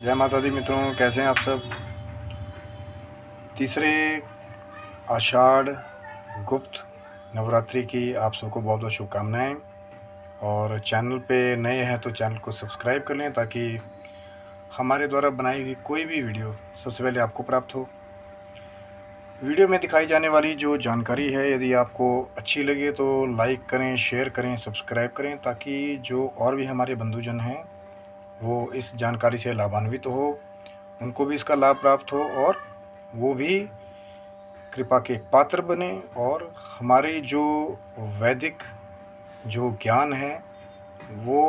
जय माता दी मित्रों, कैसे हैं आप सब। तीसरे आषाढ़ गुप्त नवरात्रि की आप सबको बहुत बहुत शुभकामनाएं। और चैनल पे नए हैं तो चैनल को सब्सक्राइब कर लें ताकि हमारे द्वारा बनाई हुई कोई भी वीडियो सबसे पहले आपको प्राप्त हो। वीडियो में दिखाई जाने वाली जो जानकारी है, यदि आपको अच्छी लगे तो लाइक करें, शेयर करें, सब्सक्राइब करें ताकि जो और भी हमारे बंधुजन हैं वो इस जानकारी से लाभान्वित हो, उनको भी इसका लाभ प्राप्त हो और वो भी कृपा के पात्र बने और हमारे जो वैदिक जो ज्ञान है वो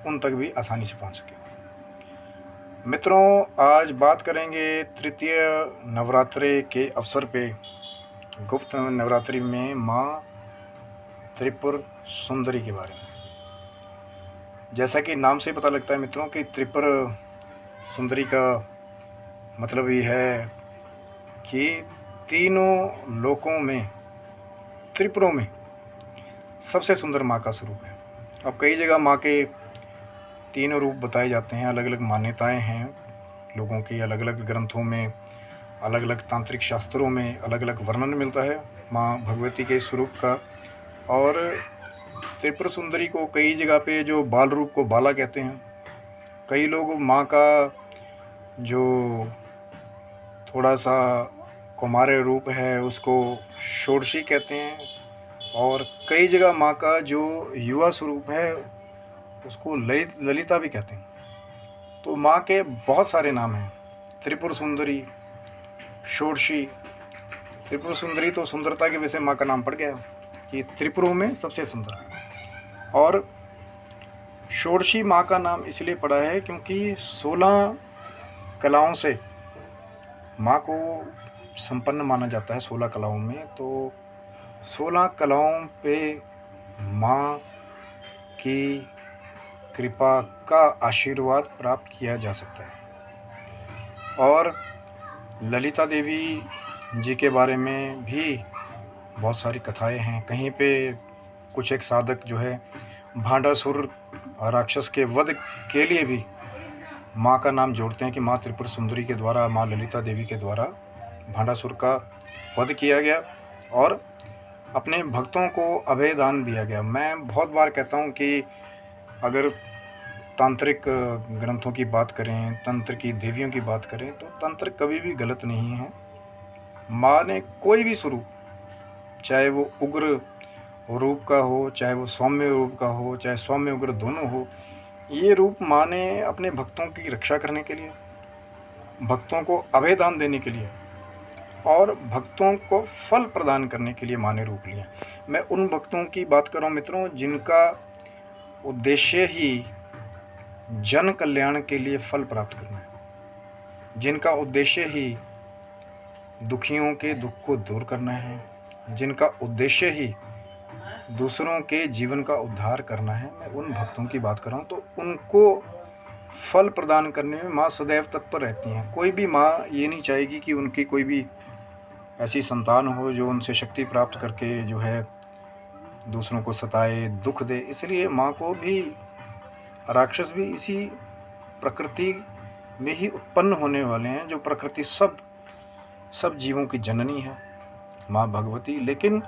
उन तक भी आसानी से पहुंच सके। मित्रों, आज बात करेंगे तृतीय नवरात्रि के अवसर पे गुप्त नवरात्रि में माँ त्रिपुर सुंदरी के बारे में। जैसा कि नाम से पता लगता है मित्रों कि त्रिपुर सुंदरी का मतलब ये है कि तीनों लोकों में, त्रिपुरों में सबसे सुंदर माँ का स्वरूप है। अब कई जगह माँ के तीनों रूप बताए जाते हैं, अलग अलग मान्यताएं हैं लोगों की, अलग अलग ग्रंथों में, अलग अलग तांत्रिक शास्त्रों में अलग अलग वर्णन मिलता है माँ भगवती के स्वरूप का। और त्रिपुर सुंदरी को कई जगह पे जो बाल रूप को बाला कहते हैं, कई लोग माँ का जो थोड़ा सा कुमार रूप है उसको षोडशी कहते हैं, और कई जगह माँ का जो युवा स्वरूप है उसको ललिता भी कहते हैं। तो माँ के बहुत सारे नाम हैं, त्रिपुर सुंदरी, षोडशी। त्रिपुर सुंदरी तो सुंदरता की वजह से माँ का नाम पड़ गया कि त्रिपुरों में सबसे सुंदर। और षोडशी माँ का नाम इसलिए पड़ा है क्योंकि 16 कलाओं से माँ को संपन्न माना जाता है। 16 कलाओं में तो 16 कलाओं पे माँ की कृपा का आशीर्वाद प्राप्त किया जा सकता है। और ललिता देवी जी के बारे में भी बहुत सारी कथाएं हैं। कहीं पे कुछ एक साधक जो है भांडासुर राक्षस के वध के लिए भी माँ का नाम जोड़ते हैं कि माँ त्रिपुर सुंदरी के द्वारा, माँ ललिता देवी के द्वारा भांडासुर का वध किया गया और अपने भक्तों को अभय दान दिया गया। मैं बहुत बार कहता हूँ कि अगर तांत्रिक ग्रंथों की बात करें, तंत्र की देवियों की बात करें तो तंत्र कभी भी गलत नहीं है। माँ ने कोई भी स्वरूप, चाहे वो उग्र रूप का हो, चाहे वो सौम्य रूप का हो, चाहे सौम्य उग्र दोनों हो, ये रूप माँ ने अपने भक्तों की रक्षा करने के लिए, भक्तों को अभय दान देने के लिए और भक्तों को फल प्रदान करने के लिए माँ ने रूप लिया। मैं उन भक्तों की बात कर रहा हूँ मित्रों जिनका उद्देश्य ही जन कल्याण के लिए फल प्राप्त करना है, जिनका उद्देश्य ही दुखियों के दुख को दूर करना है, जिनका उद्देश्य ही दूसरों के जीवन का उद्धार करना है। मैं उन भक्तों की बात कर रहा हूँ। तो उनको फल प्रदान करने में माँ सदैव तत्पर रहती हैं। कोई भी माँ ये नहीं चाहेगी कि उनकी कोई भी ऐसी संतान हो जो उनसे शक्ति प्राप्त करके जो है दूसरों को सताए, दुख दे। इसलिए माँ को भी, राक्षस भी इसी प्रकृति में ही उत्पन्न होने वाले हैं, जो प्रकृति सब जीवों की जननी है माँ भगवती। लेकिन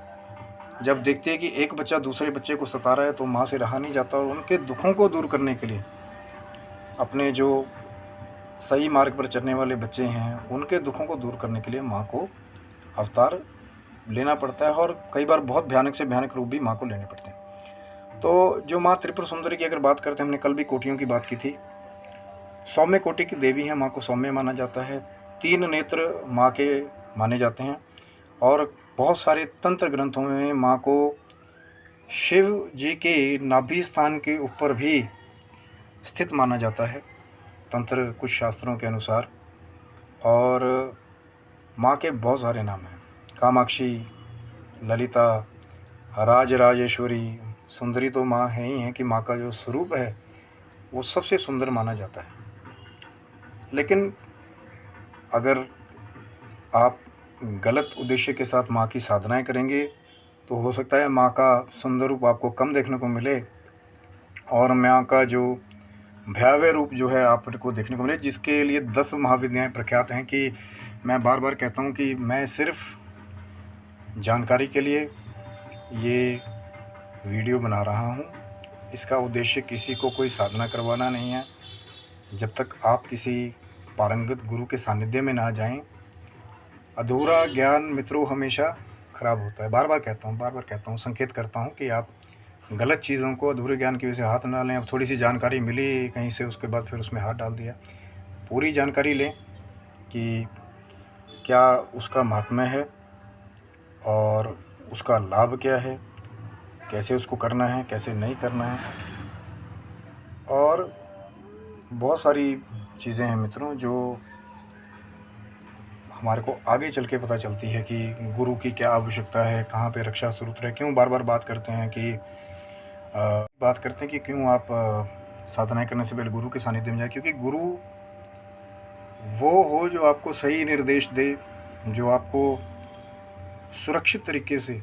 जब देखती है कि एक बच्चा दूसरे बच्चे को सता रहा है तो माँ से रहा नहीं जाता और उनके दुखों को दूर करने के लिए, अपने जो सही मार्ग पर चलने वाले बच्चे हैं उनके दुखों को दूर करने के लिए माँ को अवतार लेना पड़ता है और कई बार बहुत भयानक से भयानक रूप भी माँ को लेने पड़ते हैं। तो जो माँ त्रिपुर सुंदरी की अगर बात करते हैं, हमने कल भी कोटियों की बात की थी, सौम्य कोटि की देवी है, माँ को सौम्य माना जाता है। 3 नेत्र माँ के माने जाते हैं और बहुत सारे तंत्र ग्रंथों में माँ को शिव जी के नाभि स्थान के ऊपर भी स्थित माना जाता है तंत्र कुछ शास्त्रों के अनुसार। और माँ के बहुत सारे नाम हैं, कामाक्षी, ललिता, राजराजेश्वरी, सुंदरी तो माँ है ही है कि माँ का जो स्वरूप है वो सबसे सुंदर माना जाता है। लेकिन अगर आप गलत उद्देश्य के साथ माँ की साधनाएं करेंगे तो हो सकता है माँ का सुंदर रूप आपको कम देखने को मिले और माँ का जो भयावह रूप जो है आपको देखने को मिले, जिसके लिए 10 महाविद्याएँ प्रख्यात हैं। कि मैं बार-बार कहता हूँ कि मैं सिर्फ़ जानकारी के लिए ये वीडियो बना रहा हूँ। इसका उद्देश्य किसी को कोई साधना करवाना नहीं है। जब तक आप किसी पारंगत गुरु के सानिध्य में ना जाएँ, अधूरा ज्ञान मित्रों हमेशा खराब होता है। बार-बार कहता हूँ, संकेत करता हूँ कि आप गलत चीज़ों को अधूरे ज्ञान की वजह से हाथ ना लें। अब थोड़ी-सी जानकारी मिली कहीं से, उसके बाद फिर उसमें हाथ डाल दिया। पूरी जानकारी लें कि क्या उसका माहात्म्य है और उसका लाभ क्या है, कैसे उसको करना है, कैसे नहीं करना है। और बहुत सारी चीज़ें हैं मित्रों जो हमारे को आगे चल के पता चलती है कि गुरु की क्या आवश्यकता है, कहाँ पे रक्षा सूत्र है। क्यों बार-बार बात करते हैं कि क्यों आप साधनाएँ करने से पहले गुरु के सानिध्य में जाएँ, क्योंकि गुरु वो हो जो आपको सही निर्देश दे, जो आपको सुरक्षित तरीके से।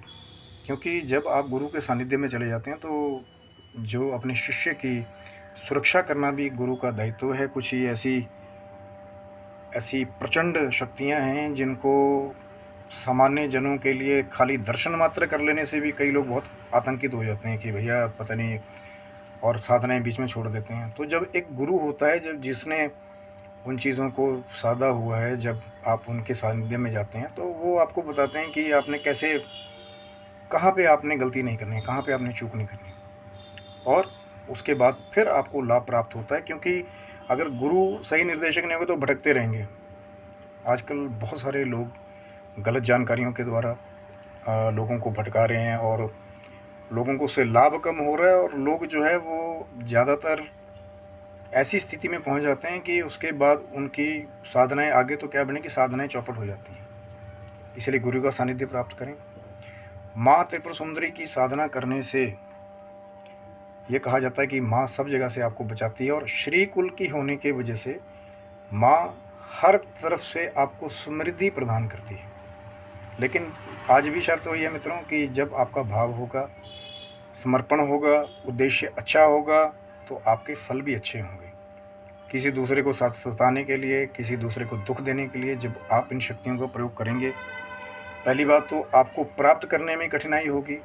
क्योंकि जब आप गुरु के सानिध्य में चले जाते हैं तो जो अपने शिष्य की सुरक्षा करना भी गुरु का दायित्व है। कुछ ही ऐसी प्रचंड शक्तियाँ हैं जिनको सामान्य जनों के लिए खाली दर्शन मात्र कर लेने से भी कई लोग बहुत आतंकित हो जाते हैं कि भैया पता नहीं, और साधनाएँ बीच में छोड़ देते हैं। तो जब एक गुरु होता है, जब जिसने उन चीज़ों को साधा हुआ है, जब आप उनके सानिध्य में जाते हैं तो वो आपको बताते हैं कि आपने कैसे, कहाँ पे आपने गलती नहीं करनी है, कहाँ पे आपने चूक नहीं करनी, और उसके बाद फिर आपको लाभ प्राप्त होता है। क्योंकि अगर गुरु सही निर्देशक नहीं होंगे तो भटकते रहेंगे। आजकल बहुत सारे लोग गलत जानकारियों के द्वारा लोगों को भटका रहे हैं और लोगों को उससे लाभ कम हो रहा है, और लोग जो है वो ज़्यादातर ऐसी स्थिति में पहुंच जाते हैं कि उसके बाद उनकी साधनाएं आगे तो क्या बने कि साधनाएं चौपट हो जाती हैं। इसलिए गुरु का सानिध्य प्राप्त करें। माँ त्रिपुर सुंदरी की साधना करने से ये कहा जाता है कि माँ सब जगह से आपको बचाती है, और श्री कुल की होने की वजह से माँ हर तरफ से आपको समृद्धि प्रदान करती है। लेकिन आज भी शर्त वही है मित्रों कि जब आपका भाव होगा, समर्पण होगा, उद्देश्य अच्छा होगा, तो आपके फल भी अच्छे होंगे। किसी दूसरे को सताने के लिए, किसी दूसरे को दुख देने के लिए जब आप इन शक्तियों का प्रयोग करेंगे, पहली बात तो आपको प्राप्त करने में कठिनाई होगी,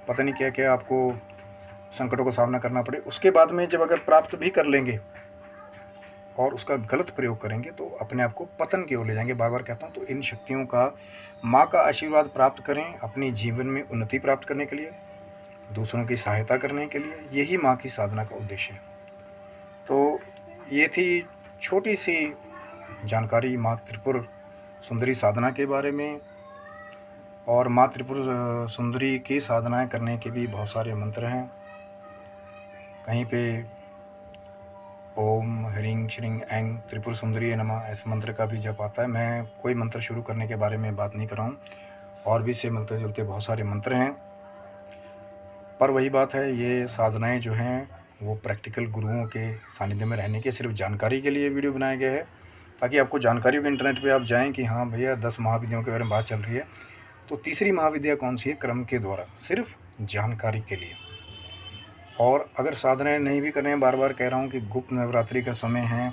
पता नहीं क्या क्या आपको संकटों का सामना करना पड़े। उसके बाद में जब अगर प्राप्त भी कर लेंगे और उसका गलत प्रयोग करेंगे तो अपने आप को पतन की ओर ले जाएंगे। बार बार कहता हूँ, तो इन शक्तियों का, माँ का आशीर्वाद प्राप्त करें अपने जीवन में उन्नति प्राप्त करने के लिए, दूसरों की सहायता करने के लिए। यही माँ की साधना का उद्देश्य है। तो ये थी छोटी सी जानकारी माँ त्रिपुर सुंदरी साधना के बारे में। और माँ त्रिपुर सुंदरी की साधनाएं करने के भी बहुत सारे मंत्र हैं। कहीं पे ओम ह्रीं श्रीं ऐं त्रिपुर सुंदरी नमः ऐसे मंत्र का भी जप आता है। मैं कोई मंत्र शुरू करने के बारे में बात नहीं कर रहा हूँ, और भी से मिलते जुलते बहुत सारे मंत्र हैं। पर वही बात है, ये साधनाएं जो हैं वो प्रैक्टिकल गुरुओं के सानिध्य में रहने के सिर्फ जानकारी के लिए वीडियो बनाया गया है, ताकि आपको जानकारी हो कि इंटरनेट पे आप जाएं कि हाँ भैया 10 महाविद्याओं के बारे में बात चल रही है, तो तीसरी महाविद्या कौन सी है, क्रम के द्वारा, सिर्फ जानकारी के लिए। और अगर साधनाएं नहीं भी करें, बार बार कह रहा हूँ कि गुप्त नवरात्रि का समय है,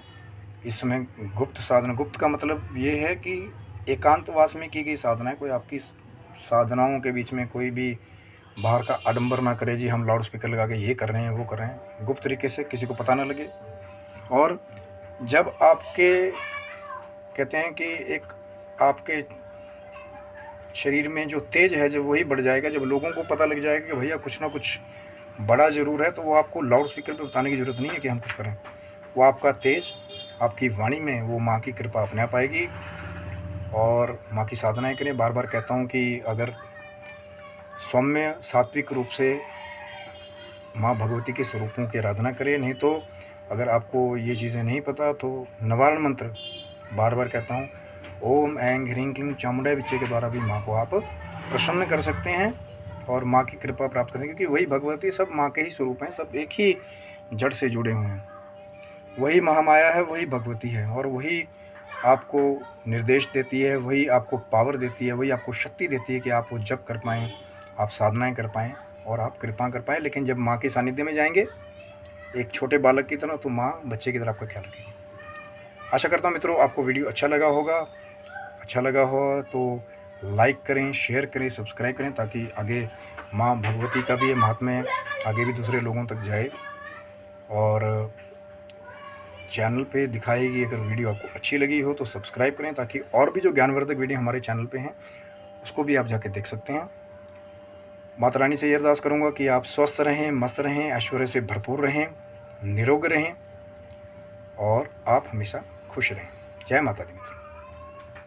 इस समय गुप्त साधना, गुप्त का मतलब ये है कि एकांतवास में की गई साधना है। कोई आपकी साधनाओं के बीच में कोई भी बाहर का आडंबर ना करे, जी हम लाउड स्पीकर लगा के ये कर रहे हैं वो कर रहे हैं, गुप्त तरीके से किसी को पता ना लगे। और जब आपके कहते हैं कि एक आपके शरीर में जो तेज है जब वही बढ़ जाएगा, जब लोगों को पता लग जाएगा कि भैया कुछ ना कुछ बड़ा ज़रूर है, तो वो आपको लाउड स्पीकर पे बताने की ज़रूरत नहीं है कि हम कुछ करें। वो आपका तेज, आपकी वाणी में वो माँ की कृपा अपने आप आएगी। और माँ की साधनाएं करें। बार बार कहता हूँ कि अगर सौम्य सात्विक रूप से माँ भगवती के स्वरूपों की आराधना करें। नहीं तो अगर आपको ये चीज़ें नहीं पता तो निवारण मंत्र बार बार कहता हूँ, ओम ऐं ह्रीं क्लीं चामुंडा विच्चे के द्वारा भी माँ को आप प्रसन्न कर सकते हैं और माँ की कृपा प्राप्त करें। क्योंकि वही भगवती, सब माँ के ही स्वरूप हैं, सब एक ही जड़ से जुड़े हुए हैं। वही महामाया है, वही भगवती है, और वही आपको निर्देश देती है, वही आपको पावर देती है, वही आपको शक्ति देती है कि आप वो जप कर पाएँ, आप साधनाएं कर पाएँ और आप कृपा कर पाएँ। लेकिन जब माँ के सानिध्य में जाएंगे एक छोटे बालक की तरह, तो माँ बच्चे की तरह आपका ख्याल रखेगी। आशा करता हूँ मित्रों आपको वीडियो अच्छा लगा होगा। अच्छा लगा हो तो लाइक करें, शेयर करें, सब्सक्राइब करें, ताकि आगे माँ भगवती का भी ये महात्म्य आगे भी दूसरे लोगों तक जाए। और चैनल पे दिखाएगी, अगर वीडियो आपको अच्छी लगी हो तो सब्सक्राइब करें, ताकि और भी जो ज्ञानवर्धक वीडियो हमारे चैनल पे हैं उसको भी आप जाके देख सकते हैं। माता रानी से ये अरदास करूँगा कि आप स्वस्थ रहें, मस्त रहें, ऐश्वर्य से भरपूर रहें, निरोग रहें और आप हमेशा खुश रहें। जय माता दी मित्रों।